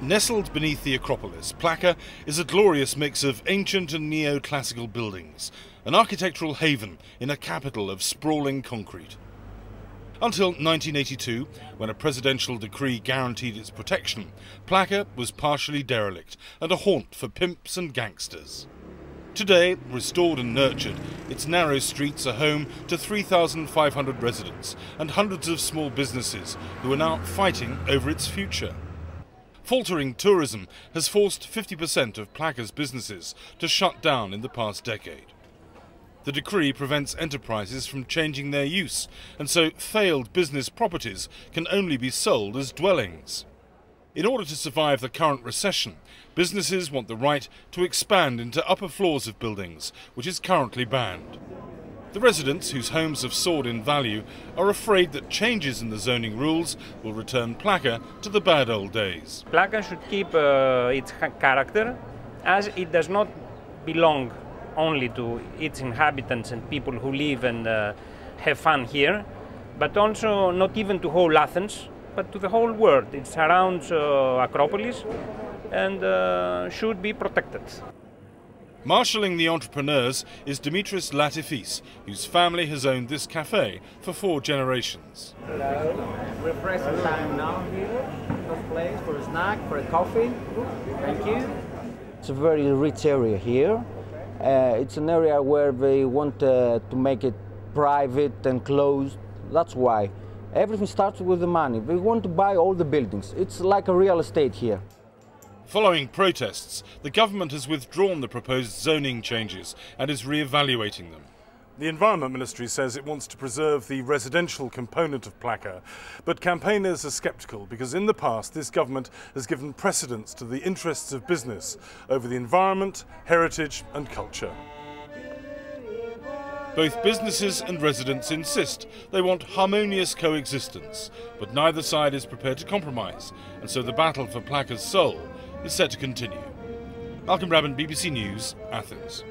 Nestled beneath the Acropolis, Plaka is a glorious mix of ancient and neoclassical buildings, an architectural haven in a capital of sprawling concrete. Until 1982, when a presidential decree guaranteed its protection, Plaka was partially derelict and a haunt for pimps and gangsters. Today, restored and nurtured, its narrow streets are home to 3,500 residents and hundreds of small businesses who are now fighting over its future. Faltering tourism has forced 50% of Plaka's businesses to shut down in the past decade. The decree prevents enterprises from changing their use, and so failed business properties can only be sold as dwellings. In order to survive the current recession, businesses want the right to expand into upper floors of buildings, which is currently banned. The residents, whose homes have soared in value, are afraid that changes in the zoning rules will return Plaka to the bad old days. Plaka should keep its character, as it does not belong only to its inhabitants and people who live and have fun here, but also not even to whole Athens, but to the whole world. It surrounds Acropolis and should be protected. Marshalling the entrepreneurs is Dimitris Latifis, whose family has owned this cafe for 4 generations. Refreshing time now here. Good place for a snack, for a coffee. Thank you. It's a very rich area here. It's an area where they want to make it private and closed. That's why. Everything starts with the money. They want to buy all the buildings. It's like a real estate here. Following protests, the government has withdrawn the proposed zoning changes and is re-evaluating them. The Environment Ministry says it wants to preserve the residential component of Plaka, but campaigners are sceptical because in the past this government has given precedence to the interests of business over the environment, heritage and culture. Both businesses and residents insist they want harmonious coexistence, but neither side is prepared to compromise, and so the battle for Plaka's soul is set to continue. Brabant, BBC News, Athens.